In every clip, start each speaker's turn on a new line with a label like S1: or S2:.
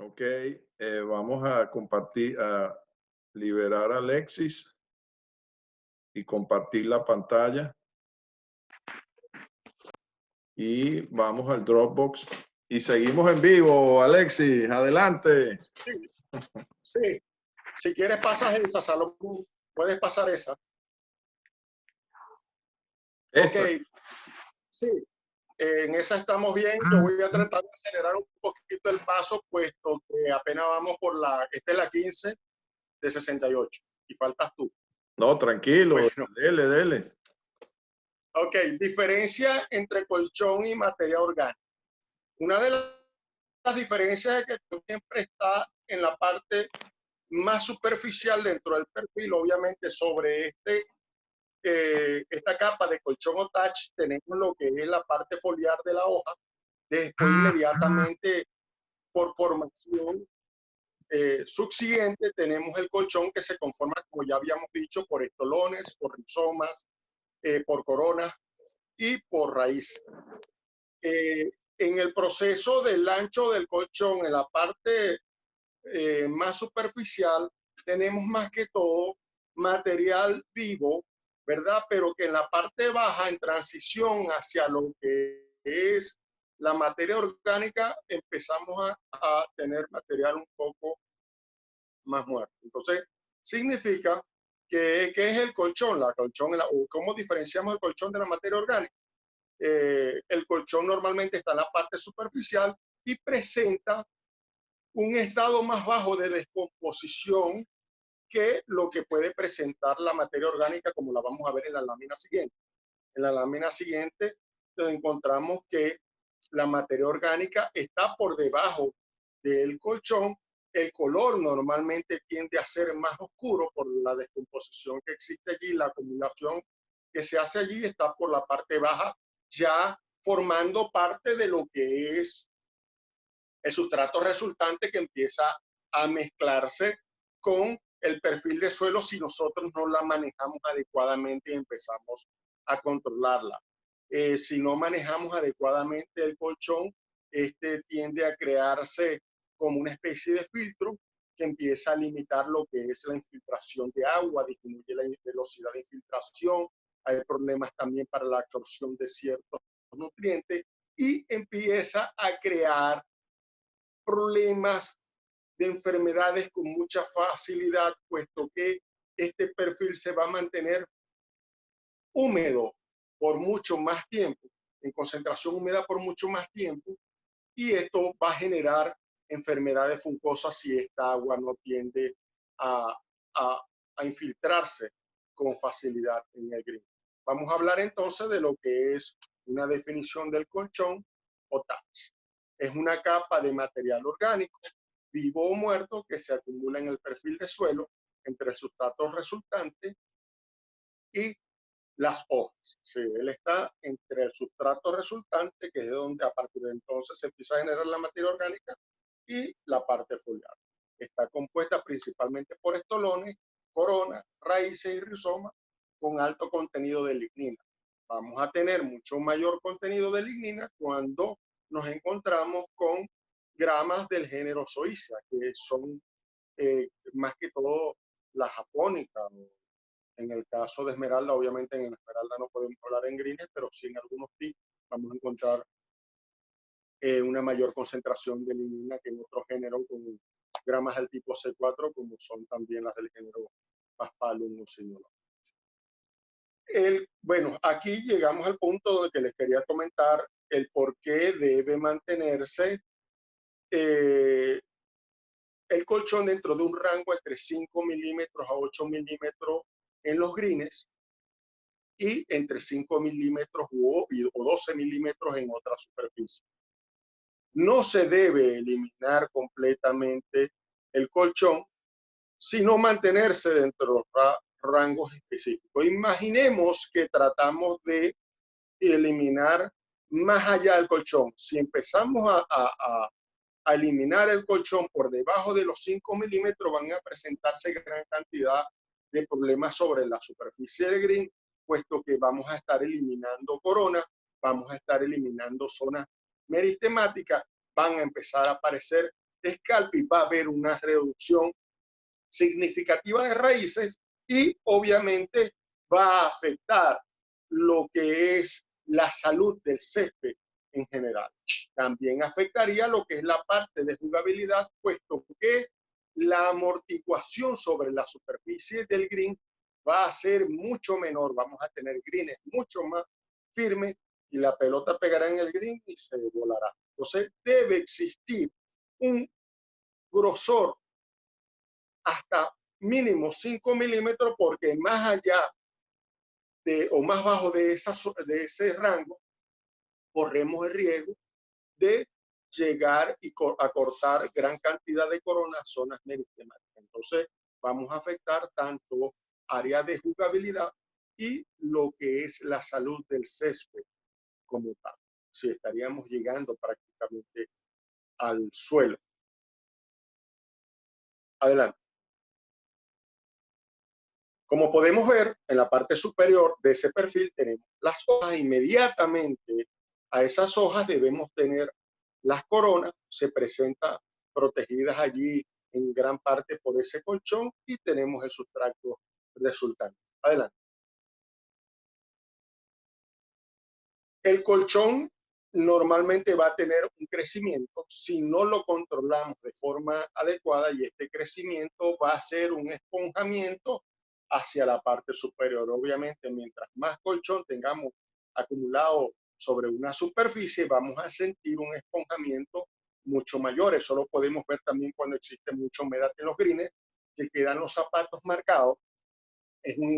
S1: Ok, vamos a compartir, a liberar a Alexis y compartir la pantalla. Y vamos al Dropbox. Y seguimos en vivo, Alexis, adelante.
S2: Sí, sí. Si quieres pasas esa, Salomón, puedes pasar esa.
S1: Esta.
S2: Ok, sí. En esa estamos bien. Yo voy a tratar de acelerar un poquito el paso, puesto que apenas vamos por esta es la 15 de 68 y faltas tú.
S1: No, tranquilo,
S2: Bueno,
S1: dele, dele.
S2: ok. Diferencia entre colchón y materia orgánica. Una de las diferencias es que siempre está en la parte más superficial dentro del perfil. Obviamente sobre esta capa de colchón o touch tenemos lo que es la parte foliar de la hoja. Después inmediatamente por formación subsiguiente tenemos el colchón que se conforma, como ya habíamos dicho, por estolones, por rizomas, por coronas y por raíz. En el proceso del ancho del colchón, en la parte más superficial, tenemos más que todo material vivo, ¿verdad? Pero que en la parte baja, en transición hacia lo que es la materia orgánica, empezamos a tener material un poco más muerto. Entonces, significa que es el colchón, o cómo diferenciamos el colchón de la materia orgánica. El colchón normalmente está en la parte superficial y presenta un estado más bajo de descomposición que lo que puede presentar la materia orgánica, como la vamos a ver en la lámina siguiente. En la lámina siguiente encontramos que la materia orgánica está por debajo del colchón. El color normalmente tiende a ser más oscuro por la descomposición que existe allí, la acumulación que se hace allí está por la parte baja, ya formando parte de lo que es el sustrato resultante que empieza a mezclarse con el perfil de suelo si nosotros no la manejamos adecuadamente y empezamos a controlarla. Si no manejamos adecuadamente el colchón, este tiende a crearse como una especie de filtro que empieza a limitar lo que es la infiltración de agua, disminuye la velocidad de infiltración, hay problemas también para la absorción de ciertos nutrientes y empieza a crear problemas de enfermedades con mucha facilidad, puesto que este perfil se va a mantener húmedo por mucho más tiempo, en concentración húmeda por mucho más tiempo, y esto va a generar enfermedades fungosas si esta agua no tiende a, a infiltrarse con facilidad en el green. Vamos a hablar entonces de lo que es una definición del colchón o touch. Es una capa de material orgánico, vivo o muerto, que se acumula en el perfil de suelo entre el sustrato resultante y las hojas. Sí, él está entre el sustrato resultante, que es de donde a partir de entonces se empieza a generar la materia orgánica, y la parte foliar. Está compuesta principalmente por estolones, coronas, raíces y rizomas con alto contenido de lignina. Vamos a tener mucho mayor contenido de lignina cuando nos encontramos con gramas del género Zoysia, que son más que todo la japónica. En el caso de esmeralda, obviamente en esmeralda no podemos hablar en greens, pero sí en algunos tips vamos a encontrar una mayor concentración de lignina que en otros géneros con gramas del tipo C4, como son también las del género Paspalum o Sinulo. Bueno, aquí llegamos al punto donde que les quería comentar el por qué debe mantenerse el colchón dentro de un rango entre 5 milímetros a 8 milímetros en los greens y entre 5 milímetros o 12 milímetros en otra superficie. No se debe eliminar completamente el colchón, sino mantenerse dentro de los rangos específicos. Imaginemos que tratamos de eliminar más allá del colchón. Si empezamos a eliminar el colchón por debajo de los 5 milímetros, van a presentarse gran cantidad de problemas sobre la superficie del green, puesto que vamos a estar eliminando corona, vamos a estar eliminando zonas meristemáticas, van a empezar a aparecer scalping va a haber una reducción significativa de raíces y obviamente va a afectar lo que es la salud del césped en general. También afectaría lo que es la parte de jugabilidad, puesto que la amortiguación sobre la superficie del green va a ser mucho menor. Vamos a tener greens mucho más firmes y la pelota pegará en el green y se volará. Entonces debe existir un grosor hasta mínimo 5 milímetros, porque más allá o más bajo de ese rango corremos el riesgo de llegar a cortar gran cantidad de coronas zonas meritemáticas. Entonces vamos a afectar tanto área de jugabilidad y lo que es la salud del césped como tal. Si estaríamos llegando prácticamente al suelo. Adelante. Como podemos ver, en la parte superior de ese perfil tenemos las hojas. Inmediatamente a esas hojas debemos tener las coronas, se presentan protegidas allí en gran parte por ese colchón y tenemos el sustrato resultante. Adelante. El colchón normalmente va a tener un crecimiento si no lo controlamos de forma adecuada, y este crecimiento va a ser un esponjamiento hacia la parte superior. Obviamente, mientras más colchón tengamos acumulado sobre una superficie, vamos a sentir un esponjamiento mucho mayor. Eso lo podemos ver también cuando existe mucha humedad en los greens, que quedan los zapatos marcados. Es un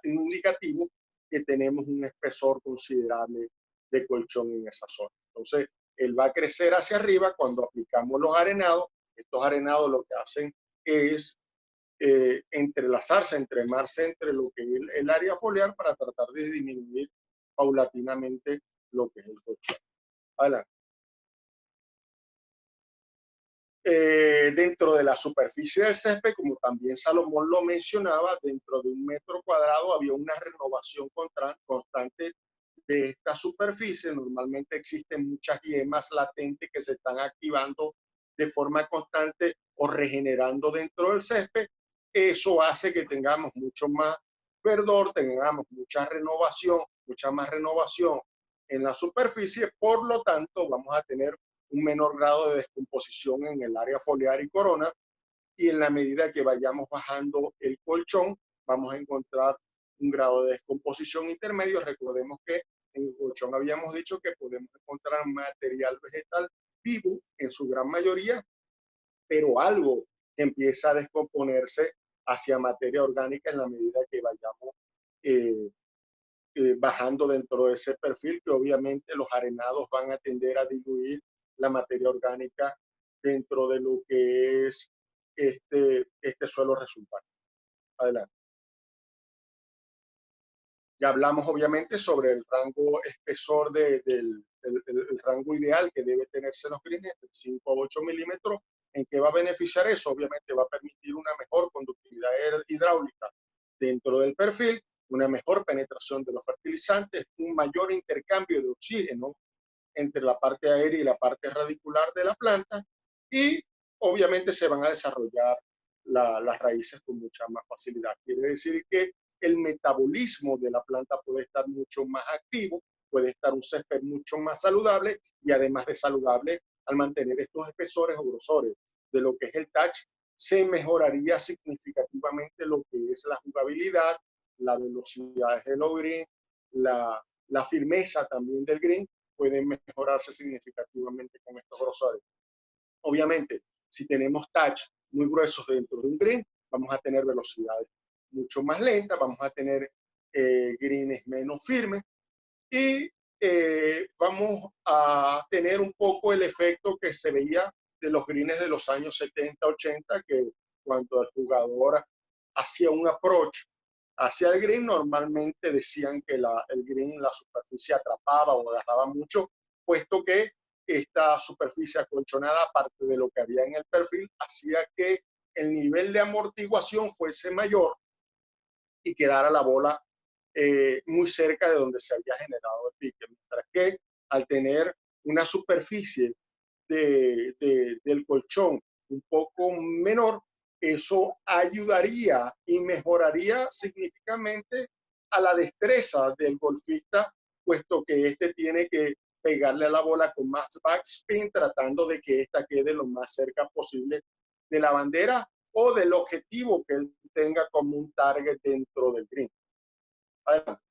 S2: indicativo que tenemos un espesor considerable de colchón en esa zona. Entonces, él va a crecer hacia arriba cuando aplicamos los arenados. Estos arenados lo que hacen es entrelazarse, entremarse entre lo que es el área foliar para tratar de disminuir paulatinamente lo que es el colchón. Adelante. Dentro de la superficie del césped, como también Salomón lo mencionaba, dentro de 1 metro cuadrado había una renovación constante de esta superficie. Normalmente existen muchas yemas latentes que se están activando de forma constante o regenerando dentro del césped. Eso hace que tengamos mucho más verdor, tengamos mucha más renovación en la superficie. Por lo tanto, vamos a tener un menor grado de descomposición en el área foliar y corona, y en la medida que vayamos bajando el colchón, vamos a encontrar un grado de descomposición intermedio. Recordemos que en el colchón habíamos dicho que podemos encontrar material vegetal vivo en su gran mayoría, pero algo que empieza a descomponerse hacia materia orgánica en la medida que vayamos bajando dentro de ese perfil, que obviamente los arenados van a tender a diluir la materia orgánica dentro de lo que es este suelo resultante. Adelante. Ya hablamos obviamente sobre el rango espesor el rango ideal que debe tenerse los greens, de 5 a 8 milímetros. ¿En qué va a beneficiar eso? Obviamente va a permitir una mejor conductividad hidráulica dentro del perfil, una mejor penetración de los fertilizantes, un mayor intercambio de oxígeno entre la parte aérea y la parte radicular de la planta, y obviamente se van a desarrollar las raíces con mucha más facilidad. Quiere decir que el metabolismo de la planta puede estar mucho más activo, puede estar un césped mucho más saludable, y además de saludable, al mantener estos espesores o grosores de lo que es el touch, se mejoraría significativamente lo que es la jugabilidad, la velocidad del green, la firmeza también del green, pueden mejorarse significativamente con estos grosores. Obviamente, si tenemos touch muy gruesos dentro de un green, vamos a tener velocidades mucho más lentas, vamos a tener greens menos firmes, y vamos a tener un poco el efecto que se veía de los greens de los años 70, 80, que cuando el jugador hacía un approach hacia el green, normalmente decían que el green, la superficie atrapaba o agarraba mucho, puesto que esta superficie acolchonada, aparte de lo que había en el perfil, hacía que el nivel de amortiguación fuese mayor y quedara la bola muy cerca de donde se había generado el pique. Mientras que al tener una superficie del colchón un poco menor, eso ayudaría y mejoraría significativamente a la destreza del golfista, puesto que este tiene que pegarle a la bola con más backspin, tratando de que esta quede lo más cerca posible de la bandera o del objetivo que él tenga como un target dentro del green. Adelante.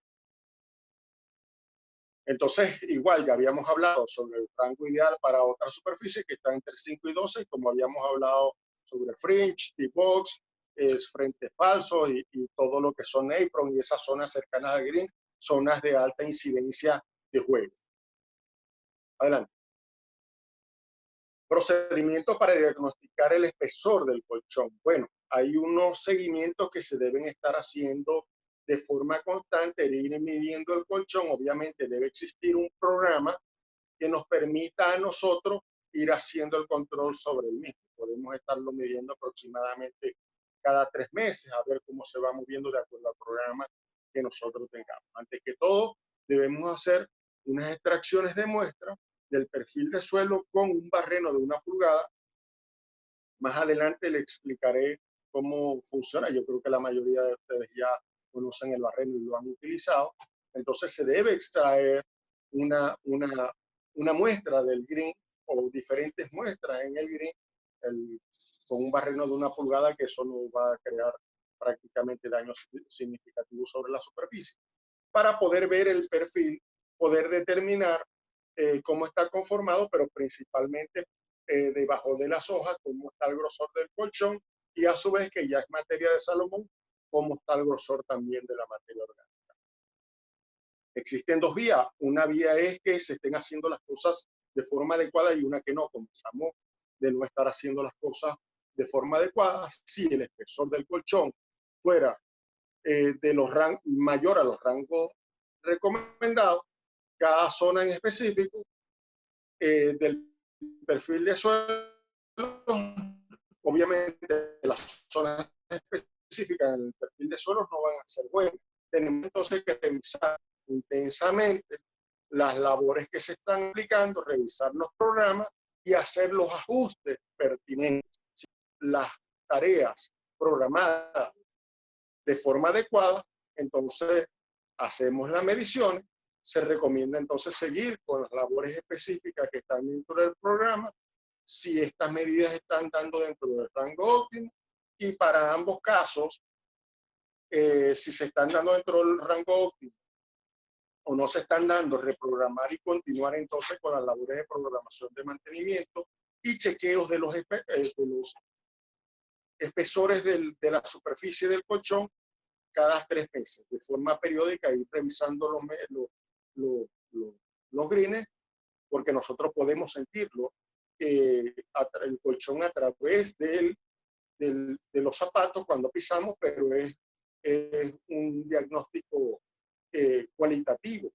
S2: Entonces, igual, ya habíamos hablado sobre el rango ideal para otra superficie que está entre 5 y 12, como habíamos hablado sobre fringe, T-box, frente falso y todo lo que son apron y esas zonas cercanas al green, zonas de alta incidencia de juego. Adelante. Procedimiento para diagnosticar el espesor del colchón. Bueno, hay unos seguimientos que se deben estar haciendo de forma constante, ir midiendo el colchón. Obviamente debe existir un programa que nos permita a nosotros ir haciendo el control sobre el mismo. Podemos estarlo midiendo aproximadamente cada 3 meses, a ver cómo se va moviendo de acuerdo al programa que nosotros tengamos. Antes que todo, debemos hacer unas extracciones de muestra del perfil de suelo con un barreno de 1 pulgada. Más adelante le explicaré cómo funciona. Yo creo que la mayoría de ustedes ya conocen el barreno y lo han utilizado. Entonces se debe extraer una muestra del green o diferentes muestras en el green con un barreno de 1 pulgada, que eso no va a crear prácticamente daños significativos sobre la superficie. Para poder ver el perfil, poder determinar cómo está conformado, pero principalmente debajo de las hojas, cómo está el grosor del colchón, y a su vez, que ya es materia de Salomón, cómo está el grosor también de la materia orgánica. Existen 2 vías. Una vía es que se estén haciendo las cosas de forma adecuada y una que no. Comenzamos de no estar haciendo las cosas de forma adecuada. Si el espesor del colchón fuera de los mayor a los rangos recomendados, cada zona en específico del perfil de suelo, obviamente las zonas específicas del perfil de suelo no van a ser buenas. Tenemos entonces que revisar intensamente las labores que se están aplicando, revisar los programas y hacer los ajustes pertinentes. Las tareas programadas de forma adecuada, entonces hacemos las mediciones. Se recomienda entonces seguir con las labores específicas que están dentro del programa, si estas medidas están dando dentro del rango óptimo, y para ambos casos, si se están dando dentro del rango óptimo o no se están dando, reprogramar y continuar entonces con las labores de programación de mantenimiento y chequeos de los espesores de la superficie del colchón cada 3 meses, de forma periódica, ir revisando los greens, porque nosotros podemos sentirlo, el colchón a través de los zapatos cuando pisamos, pero es un diagnóstico cualitativo.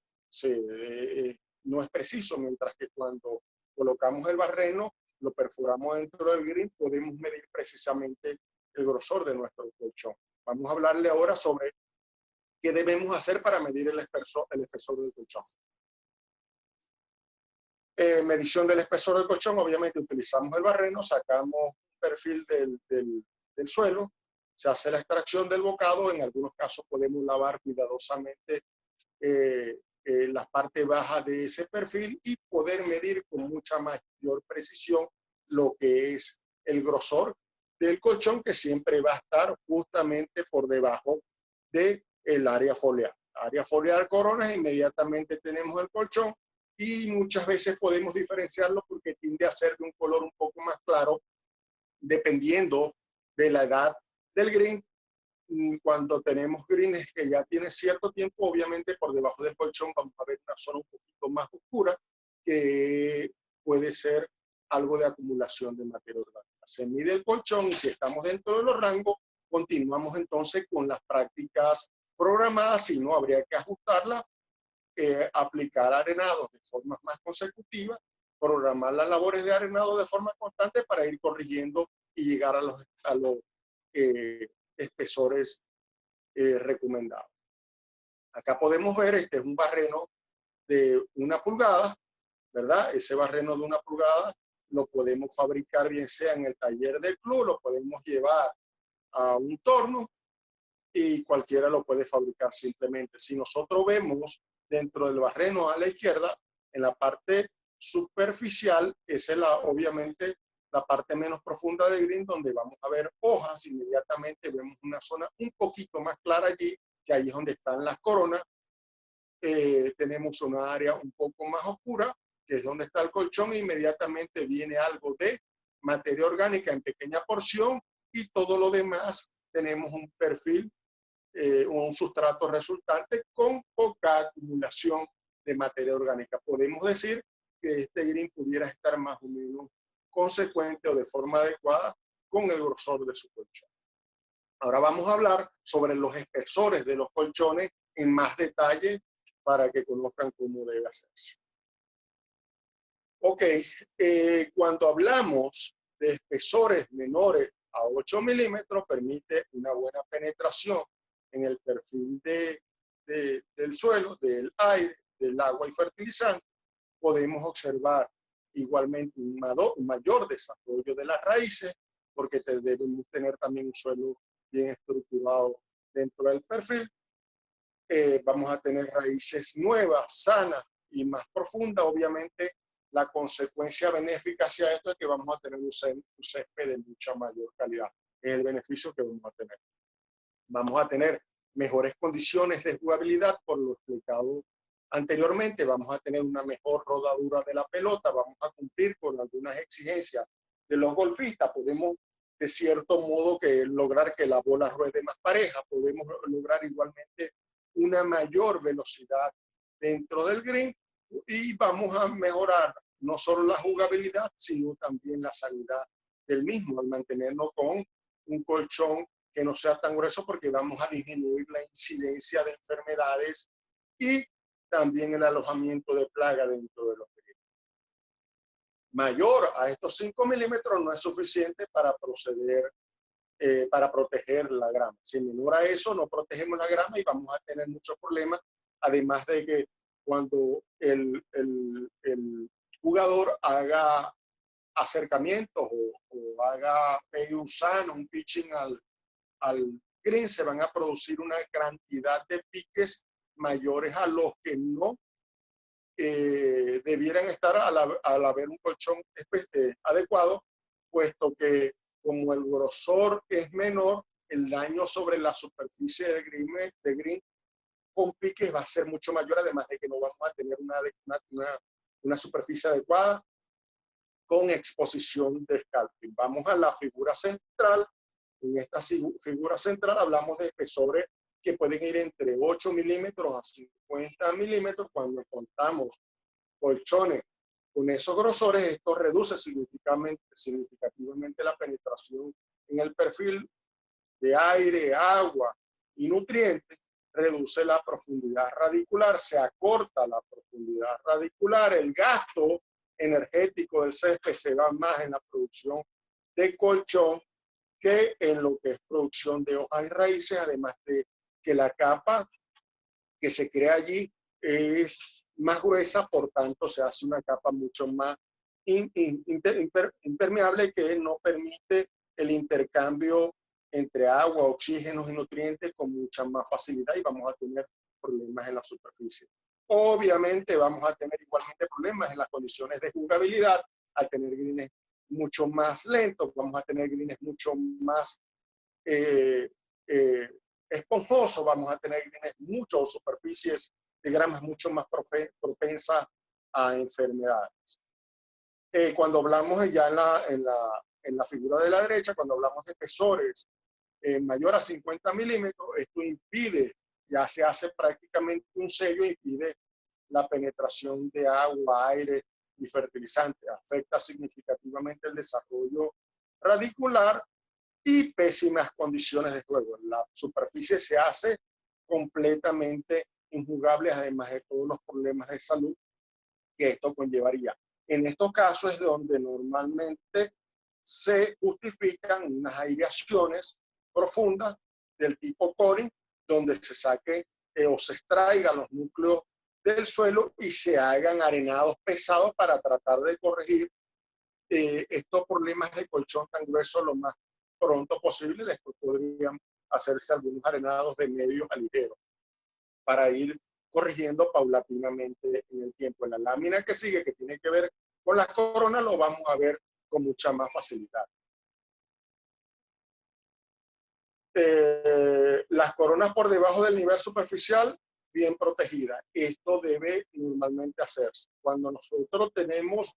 S2: No es preciso, mientras que cuando colocamos el barreno, lo perforamos dentro del green, podemos medir precisamente el grosor de nuestro colchón. Vamos a hablarle ahora sobre qué debemos hacer para medir el espesor del colchón. Medición del espesor del colchón, obviamente utilizamos el barreno, sacamos un perfil del suelo, se hace la extracción del bocado. En algunos casos podemos lavar cuidadosamente la parte baja de ese perfil y poder medir con mucha mayor precisión lo que es el grosor del colchón, que siempre va a estar justamente por debajo del área foliar. Área foliar corona, inmediatamente tenemos el colchón, y muchas veces podemos diferenciarlo porque tiende a ser de un color un poco más claro dependiendo de la edad del green. Cuando tenemos greens que ya tienen cierto tiempo, obviamente por debajo del colchón vamos a ver una zona un poquito más oscura, que puede ser algo de acumulación de materia orgánica. Se mide el colchón y si estamos dentro de los rangos, continuamos entonces con las prácticas programadas. Si no, habría que ajustarlas, aplicar arenados de forma más consecutiva, programar las labores de arenado de forma constante para ir corrigiendo y llegar a los espesores recomendados. Acá podemos ver, este es un barreno de 1 pulgada, ¿verdad? Ese barreno de 1 pulgada lo podemos fabricar bien sea en el taller del club, lo podemos llevar a un torno y cualquiera lo puede fabricar simplemente. Si nosotros vemos dentro del barreno a la izquierda, en la parte superficial, esa es obviamente la parte menos profunda del green, donde vamos a ver hojas. Inmediatamente vemos una zona un poquito más clara allí, que ahí es donde están las coronas. Tenemos una área un poco más oscura, que es donde está el colchón, e inmediatamente viene algo de materia orgánica en pequeña porción, y todo lo demás tenemos un perfil, un sustrato resultante con poca acumulación de materia orgánica. Podemos decir que este green pudiera estar más o menos consecuente o de forma adecuada con el grosor de su colchón. Ahora vamos a hablar sobre los espesores de los colchones en más detalle para que conozcan cómo debe hacerse. Ok, cuando hablamos de espesores menores a 8 milímetros, permite una buena penetración en el perfil del suelo, del aire, del agua y fertilizante. Podemos observar igualmente un mayor desarrollo de las raíces, porque debemos tener también un suelo bien estructurado dentro del perfil. Vamos a tener raíces nuevas, sanas y más profundas. Obviamente, la consecuencia benéfica hacia esto es que vamos a tener un césped de mucha mayor calidad. Es el beneficio que vamos a tener. Vamos a tener mejores condiciones de jugabilidad, por lo explicado anteriormente. Vamos a tener una mejor rodadura de la pelota. Vamos a cumplir con algunas exigencias de los golfistas. Podemos, de cierto modo, lograr que la bola ruede más pareja. Podemos lograr igualmente una mayor velocidad dentro del green, y vamos a mejorar no solo la jugabilidad, sino también la salida del mismo, al mantenerlo con un colchón que no sea tan grueso, porque vamos a disminuir la incidencia de enfermedades y también el alojamiento de plaga dentro de los greens. Mayor a estos 5 milímetros no es suficiente para proceder, para proteger la grama. Si menor a eso, no protegemos la grama y vamos a tener muchos problemas, además de que cuando el jugador haga acercamientos o haga un sano, un pitching al green, se van a producir una cantidad de piques mayores a los que no debieran estar al haber un colchón adecuado, puesto que como el grosor es menor, el daño sobre la superficie de green con piques va a ser mucho mayor, además de que no vamos a tener una superficie adecuada con exposición de scalping. Vamos a la figura central. En esta figura central hablamos de espesores que pueden ir entre 8 milímetros a 50 milímetros. Cuando encontramos colchones con esos grosores, esto reduce significativamente la penetración en el perfil de aire, agua y nutrientes, reduce la profundidad radicular, se acorta la profundidad radicular, el gasto energético del césped se va más en la producción de colchón que en lo que es producción de hojas y raíces, además de que la capa que se crea allí es más gruesa, por tanto se hace una capa mucho más impermeable, que no permite el intercambio entre agua, oxígenos y nutrientes con mucha más facilidad, y vamos a tener problemas en la superficie. Obviamente vamos a tener igualmente problemas en las condiciones de jugabilidad. Al tener greens mucho más lentos, vamos a tener greens mucho más esponjosos, vamos a tener greens superficies de gramas mucho más propensas a enfermedades. Cuando hablamos ya en la figura de la derecha, cuando hablamos de espesores mayor a 50 milímetros, esto impide, ya se hace prácticamente un sello, impide la penetración de agua, aire y fertilizante. Afecta significativamente el desarrollo radicular y pésimas condiciones de juego. La superficie se hace completamente injugable, además de todos los problemas de salud que esto conllevaría. En estos casos es donde normalmente se justifican unas aireaciones profundas del tipo coring, donde se saque o se extraigan los núcleos del suelo y se hagan arenados pesados para tratar de corregir estos problemas de colchón tan grueso lo más pronto posible. Después podrían hacerse algunos arenados de medios a ligeros para ir corrigiendo paulatinamente en el tiempo. En la lámina que sigue, que tiene que ver con las coronas, lo vamos a ver con mucha más facilidad. Las coronas por debajo del nivel superficial, bien protegidas. Esto debe normalmente hacerse. Cuando nosotros tenemos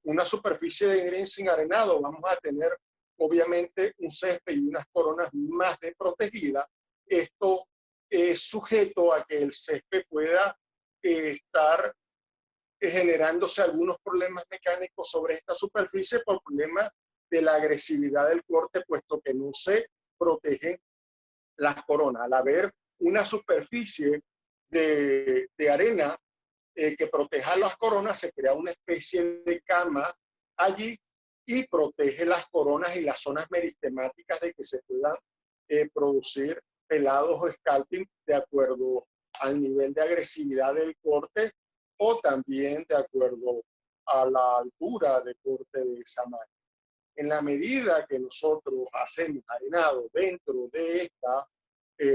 S2: una superficie de green sin arenado, vamos a tener obviamente un césped y unas coronas más desprotegidas. Esto es sujeto a que el césped pueda estar generándose algunos problemas mecánicos sobre esta superficie por problemas de la agresividad del corte, puesto que no se protegen las coronas. Al haber una superficie de arena que proteja las coronas, se crea una especie de cama allí y protege las coronas y las zonas meristemáticas de que se puedan producir pelados o scalping de acuerdo al nivel de agresividad del corte o también de acuerdo a la altura de corte de esa máquina. En la medida que nosotros hacemos arenado dentro de esta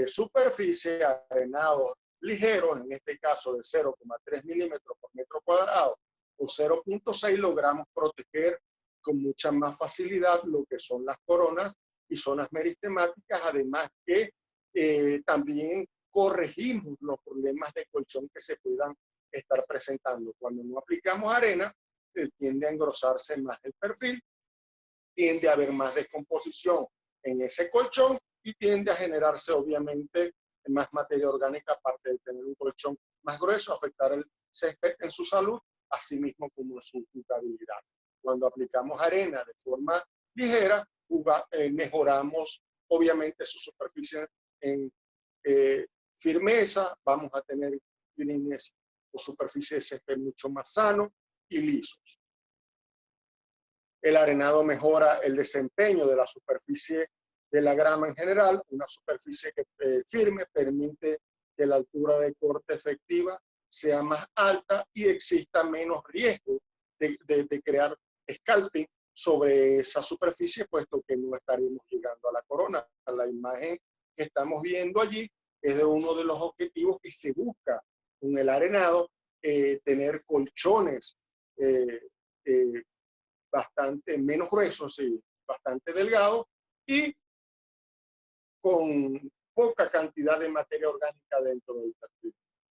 S2: superficie, arenado ligeros, en este caso de 0,3 milímetros por metro cuadrado o 0,6, logramos proteger con mucha más facilidad lo que son las coronas y zonas meristemáticas, además que también corregimos los problemas de colchón que se puedan estar presentando. Cuando no aplicamos arena, tiende a engrosarse más el perfil, tiende a haber más descomposición en ese colchón y tiende a generarse obviamente más materia orgánica, aparte de tener un colchón más grueso, afectar el césped en su salud, así mismo como en su jugabilidad. Cuando aplicamos arena de forma ligera, mejoramos obviamente su superficie en firmeza, vamos a tener líneas o superficie de césped mucho más sano y lisos. El arenado mejora el desempeño de la superficie de la grama en general. Una superficie que firme permite que la altura de corte efectiva sea más alta y exista menos riesgo de crear scalping sobre esa superficie, puesto que no estaremos llegando a la corona. La imagen que estamos viendo allí es de uno de los objetivos que se busca con el arenado, tener colchones bastante menos gruesos y bastante delgados y con poca cantidad de materia orgánica dentro del perfil.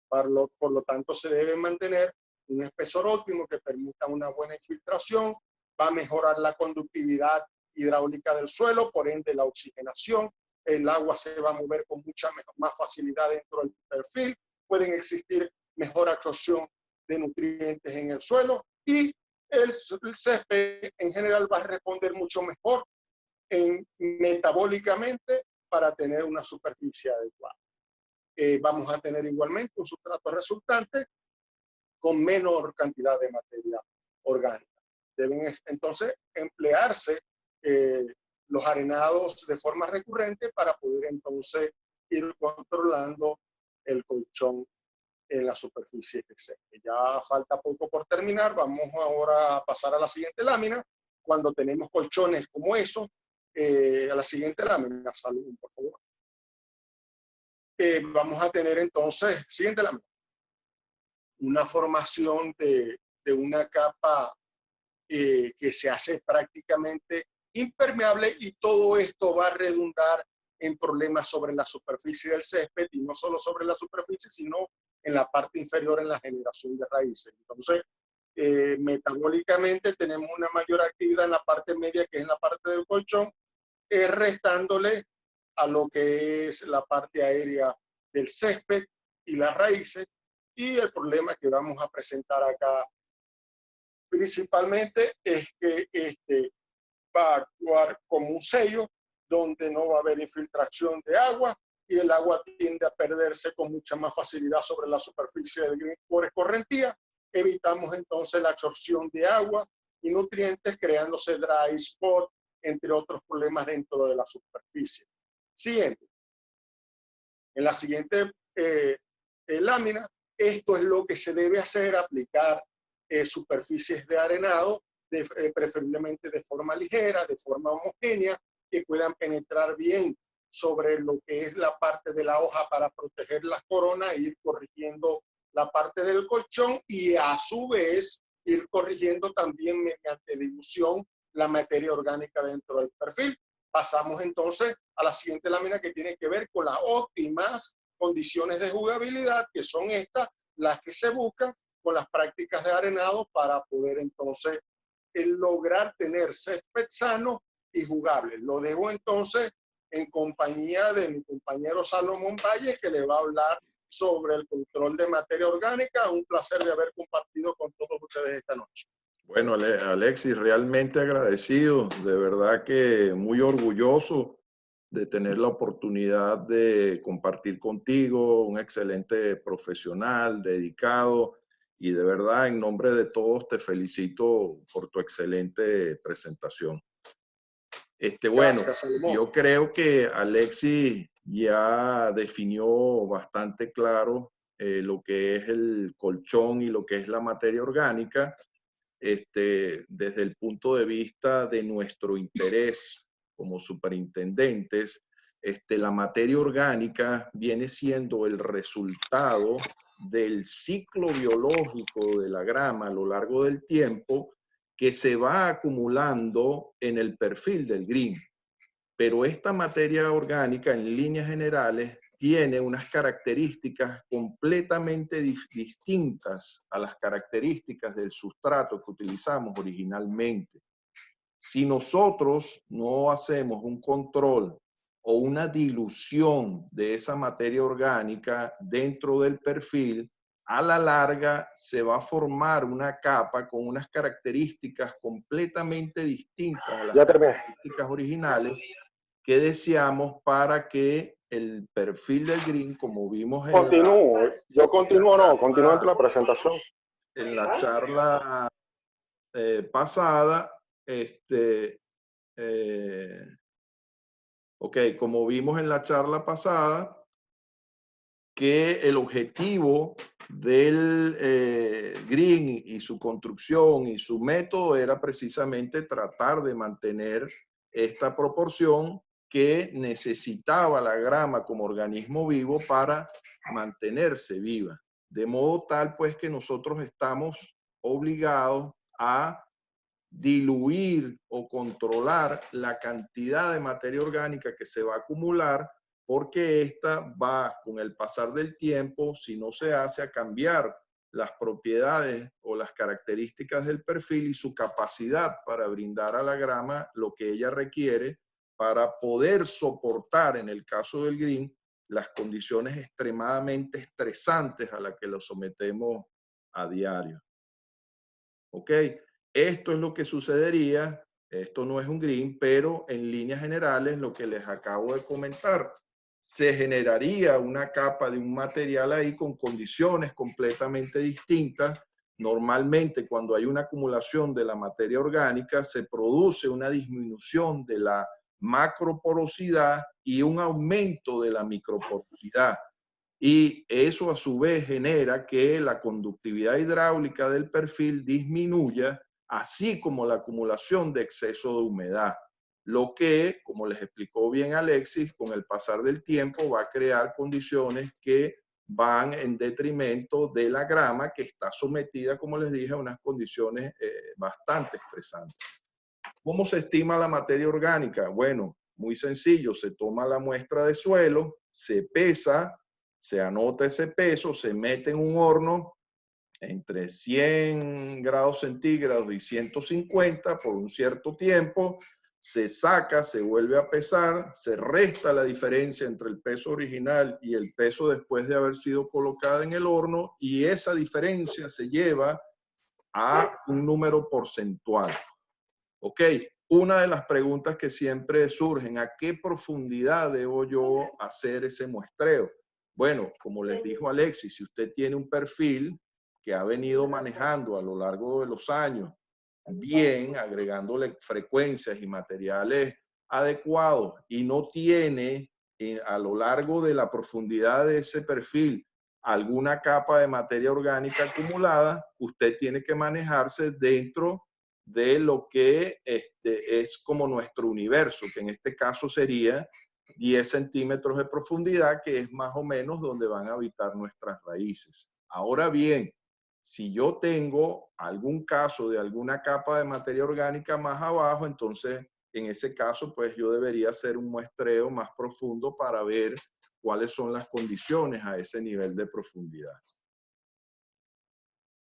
S2: Por lo tanto, se debe mantener un espesor óptimo que permita una buena infiltración, va a mejorar la conductividad hidráulica del suelo, por ende la oxigenación, el agua se va a mover con mucha más facilidad dentro del perfil, pueden existir mejor absorción de nutrientes en el suelo y el césped en general va a responder mucho mejor metabólicamente para tener una superficie adecuada. Vamos a tener igualmente un sustrato resultante con menor cantidad de materia orgánica. Deben entonces emplearse los arenados de forma recurrente para poder entonces ir controlando el colchón en la superficie que se. Ya falta poco por terminar. Vamos ahora a pasar a la siguiente lámina. Cuando tenemos colchones como eso, a la siguiente lámina, salud, por favor. Vamos a tener entonces, siguiente lámina, una formación de una capa que se hace prácticamente impermeable y todo esto va a redundar en problemas sobre la superficie del césped y no solo sobre la superficie, sino en la parte inferior en la generación de raíces. Entonces, metabólicamente tenemos una mayor actividad en la parte media, que es en la parte del colchón, restándole a lo que es la parte aérea del césped y las raíces. Y el problema que vamos a presentar acá principalmente es que este va a actuar como un sello donde no va a haber infiltración de agua y el agua tiende a perderse con mucha más facilidad sobre la superficie del por escorrentía. Evitamos entonces la absorción de agua y nutrientes, creándose dry spot, entre otros problemas dentro de la superficie. Siguiente. En la siguiente lámina, esto es lo que se debe hacer, aplicar superficies de arenado preferiblemente de forma ligera, de forma homogénea, que puedan penetrar bien sobre lo que es la parte de la hoja para proteger las coronas e ir corrigiendo la parte del colchón y a su vez ir corrigiendo también mediante dilución la materia orgánica dentro del perfil. Pasamos entonces a la siguiente lámina que tiene que ver con las óptimas condiciones de jugabilidad, que son estas las que se buscan con las prácticas de arenado para poder entonces lograr tener césped sano y jugable. Lo dejo entonces en compañía de mi compañero Salomón Valles, que le va a hablar sobre el control de materia orgánica. Un placer de haber compartido con todos ustedes esta noche.
S1: Bueno, Alexis, realmente agradecido, de verdad que muy orgulloso de tener la oportunidad de compartir contigo, un excelente profesional, dedicado, y de verdad en nombre de todos te felicito por tu excelente presentación. Bueno,
S2: Gracias,
S1: yo creo que Alexis ya definió bastante claro lo que es el colchón y lo que es la materia orgánica. Desde el punto de vista de nuestro interés como superintendentes, la materia orgánica viene siendo el resultado del ciclo biológico de la grama a lo largo del tiempo que se va acumulando en el perfil del green. Pero esta materia orgánica, en líneas generales, tiene unas características completamente distintas a las características del sustrato que utilizamos originalmente. Si nosotros no hacemos un control o una dilución de esa materia orgánica dentro del perfil, a la larga se va a formar una capa con unas características completamente distintas a las características originales que deseamos para que el perfil del green, como vimos en
S2: Continúo la presentación.
S1: En la charla pasada, como vimos en la charla pasada, que el objetivo del green y su construcción y su método era precisamente tratar de mantener esta proporción que necesitaba la grama como organismo vivo para mantenerse viva. De modo tal, pues, que nosotros estamos obligados a diluir o controlar la cantidad de materia orgánica que se va a acumular, porque esta va, con el pasar del tiempo, si no se hace, a cambiar las propiedades o las características del perfil y su capacidad para brindar a la grama lo que ella requiere para poder soportar, en el caso del green, las condiciones extremadamente estresantes a las que lo sometemos a diario. ¿Ok? Esto es lo que sucedería. Esto no es un green, pero en líneas generales lo que les acabo de comentar. Se generaría una capa de un material ahí con condiciones completamente distintas. Normalmente, cuando hay una acumulación de la materia orgánica, se produce una disminución de la macroporosidad y un aumento de la microporosidad. Y eso a su vez genera que la conductividad hidráulica del perfil disminuya, así como la acumulación de exceso de humedad. Lo que, como les explicó bien Alexis, con el pasar del tiempo va a crear condiciones que van en detrimento de la grama, que está sometida, como les dije, a unas condiciones bastante estresantes. ¿Cómo se estima la materia orgánica? Bueno, muy sencillo, se toma la muestra de suelo, se pesa, se anota ese peso, se mete en un horno entre 100 grados centígrados y 150 por un cierto tiempo, se saca, se vuelve a pesar, se resta la diferencia entre el peso original y el peso después de haber sido colocada en el horno, y esa diferencia se lleva a un número porcentual. ¿Ok? Una de las preguntas que siempre surgen: ¿a qué profundidad debo yo hacer ese muestreo? Bueno, como les dijo Alexis, si usted tiene un perfil que ha venido manejando a lo largo de los años bien, agregándole frecuencias y materiales adecuados, y no tiene a lo largo de la profundidad de ese perfil alguna capa de materia orgánica acumulada, usted tiene que manejarse dentro de lo que es como nuestro universo, que en este caso sería 10 centímetros de profundidad, que es más o menos donde van a habitar nuestras raíces. Ahora bien, si yo tengo algún caso de alguna capa de materia orgánica más abajo, entonces en ese caso, pues yo debería hacer un muestreo más profundo para ver cuáles son las condiciones a ese nivel de profundidad.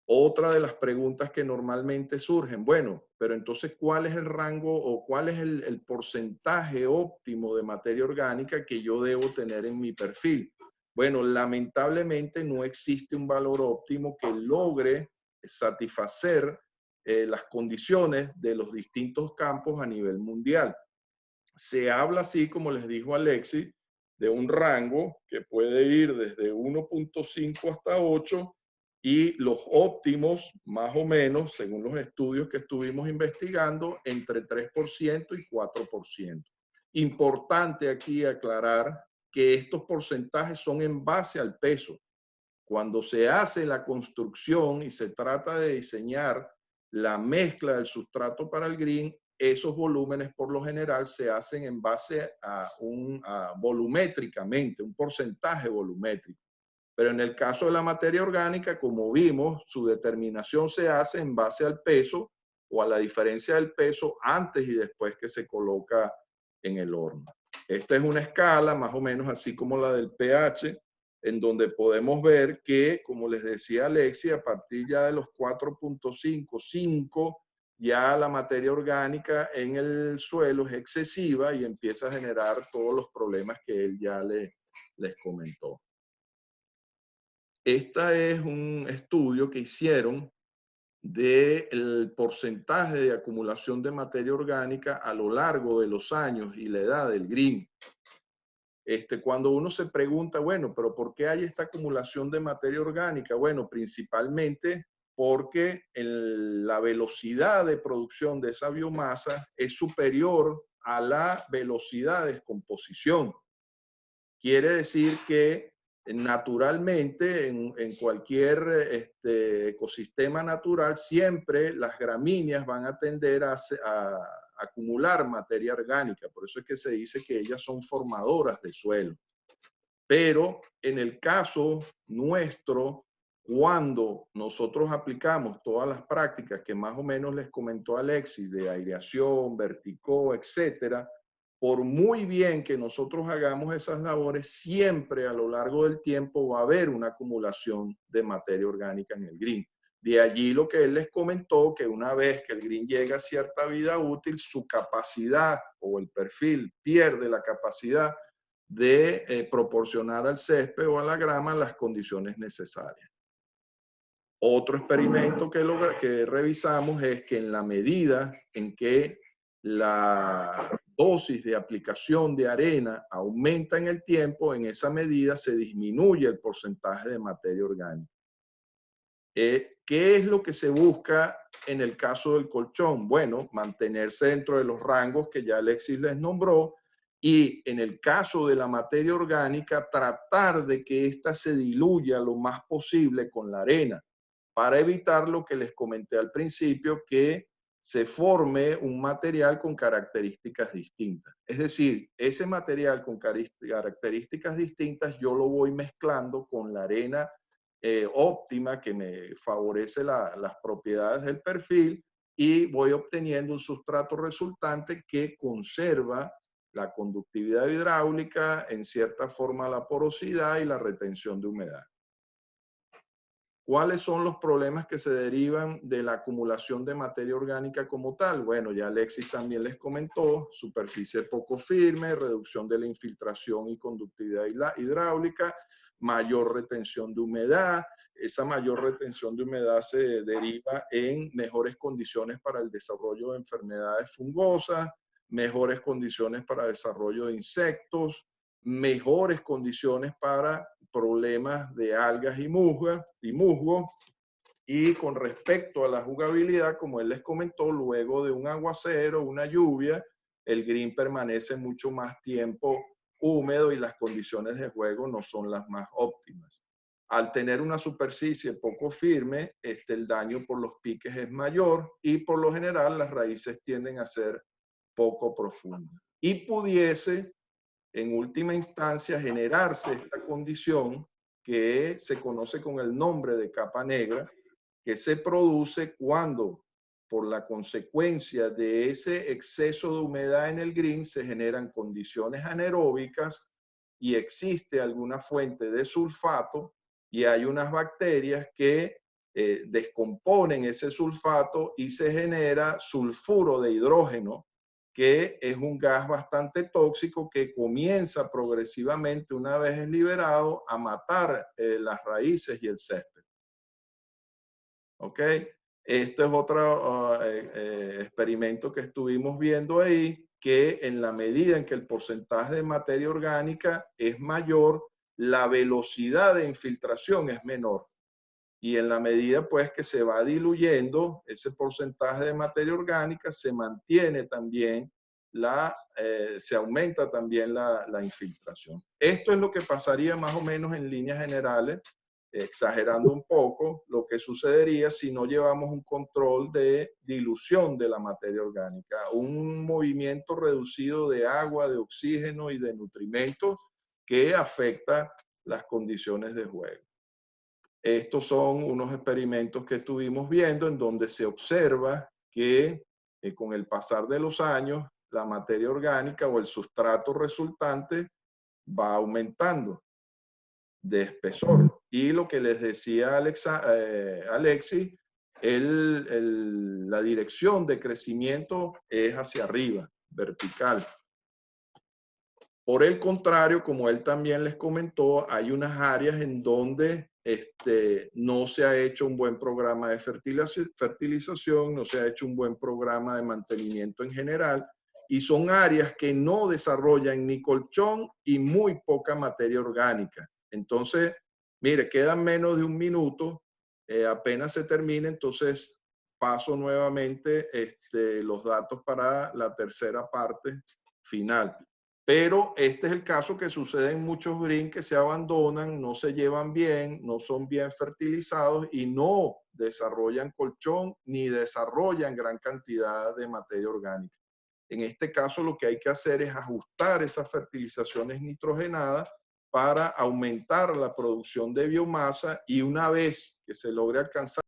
S1: Otra de las preguntas que normalmente surgen, bueno, pero entonces, ¿cuál es el rango o cuál es el porcentaje óptimo de materia orgánica que yo debo tener en mi perfil? Bueno, lamentablemente no existe un valor óptimo que logre satisfacer las condiciones de los distintos campos a nivel mundial. Se habla así, como les dijo Alexis, de un rango que puede ir desde 1.5 hasta 8 y los óptimos, más o menos, según los estudios que estuvimos investigando, entre 3% y 4%. Importante aquí aclarar que estos porcentajes son en base al peso. Cuando se hace la construcción y se trata de diseñar la mezcla del sustrato para el green, esos volúmenes por lo general se hacen en base a volumétricamente, un porcentaje volumétrico. Pero en el caso de la materia orgánica, como vimos, su determinación se hace en base al peso o a la diferencia del peso antes y después que se coloca en el horno. Esta es una escala más o menos así como la del pH, en donde podemos ver que, como les decía Alexia, a partir ya de los 4.5, 5, ya la materia orgánica en el suelo es excesiva y empieza a generar todos los problemas que él ya les comentó. Este es un estudio que hicieron del porcentaje de acumulación de materia orgánica a lo largo de los años y la edad del green. Cuando uno se pregunta, bueno, pero ¿por qué hay esta acumulación de materia orgánica? Bueno, principalmente porque la velocidad de producción de esa biomasa es superior a la velocidad de descomposición. Quiere decir que naturalmente en cualquier ecosistema natural siempre las gramíneas van a tender a acumular materia orgánica. Por eso es que se dice que ellas son formadoras de suelo. Pero en el caso nuestro, cuando nosotros aplicamos todas las prácticas que más o menos les comentó Alexis de aireación, verticó, etcétera, por muy bien que nosotros hagamos esas labores, siempre a lo largo del tiempo va a haber una acumulación de materia orgánica en el green. De allí lo que él les comentó, que una vez que el green llega a cierta vida útil, su capacidad o el perfil pierde la capacidad de proporcionar al césped o a la grama las condiciones necesarias. Otro experimento que revisamos es que en la medida en que la dosis de aplicación de arena aumenta en el tiempo, en esa medida se disminuye el porcentaje de materia orgánica. ¿Qué es lo que se busca en el caso del colchón? Bueno, mantenerse dentro de los rangos que ya Alexis les nombró y en el caso de la materia orgánica, tratar de que ésta se diluya lo más posible con la arena para evitar lo que les comenté al principio, que se forme un material con características distintas. Es decir, ese material con características distintas yo lo voy mezclando con la arena óptima que me favorece las propiedades del perfil y voy obteniendo un sustrato resultante que conserva la conductividad hidráulica, en cierta forma la porosidad y la retención de humedad. ¿Cuáles son los problemas que se derivan de la acumulación de materia orgánica como tal? Bueno, ya Alexis también les comentó, superficie poco firme, reducción de la infiltración y conductividad hidráulica, mayor retención de humedad. Esa mayor retención de humedad se deriva en mejores condiciones para el desarrollo de enfermedades fungosas, mejores condiciones para desarrollo de insectos, mejores condiciones para problemas de algas y musgo. Y con respecto a la jugabilidad, como él les comentó, luego de un aguacero, una lluvia, el green permanece mucho más tiempo húmedo y las condiciones de juego no son las más óptimas. al tener una superficie poco firme, el daño por los piques es mayor y por lo general las raíces tienden a ser poco profundas. Y pudiese, en última instancia, generarse esta condición que se conoce con el nombre de capa negra, que se produce cuando, por la consecuencia de ese exceso de humedad en el green, se generan condiciones anaeróbicas y existe alguna fuente de sulfato y hay unas bacterias que descomponen ese sulfato y se genera sulfuro de hidrógeno, que es un gas bastante tóxico que comienza progresivamente, una vez es liberado, a matar las raíces y el césped. ¿Ok? Este es otro experimento que estuvimos viendo ahí, que en la medida en que el porcentaje de materia orgánica es mayor, la velocidad de infiltración es menor. Y en la medida pues que se va diluyendo ese porcentaje de materia orgánica, se mantiene también se aumenta también la infiltración. Esto es lo que pasaría más o menos en líneas generales, exagerando un poco, lo que sucedería si no llevamos un control de dilución de la materia orgánica, un movimiento reducido de agua, de oxígeno y de nutrimentos que afecta las condiciones de juego. Estos son unos experimentos que estuvimos viendo en donde se observa que con el pasar de los años la materia orgánica o el sustrato resultante va aumentando de espesor. Y lo que les decía Alexis, la dirección de crecimiento es hacia arriba, vertical. Por el contrario, como él también les comentó, hay unas áreas en donde no se ha hecho un buen programa de fertilización, no se ha hecho un buen programa de mantenimiento en general, y son áreas que no desarrollan ni colchón y muy poca materia orgánica. Entonces, mire, quedan menos de un minuto, apenas se termina, entonces paso nuevamente los datos para la tercera parte final. Pero este es el caso que sucede en muchos greens que se abandonan, no se llevan bien, no son bien fertilizados y no desarrollan colchón ni desarrollan gran cantidad de materia orgánica. En este caso lo que hay que hacer es ajustar esas fertilizaciones nitrogenadas para aumentar la producción de biomasa y una vez que se logre alcanzar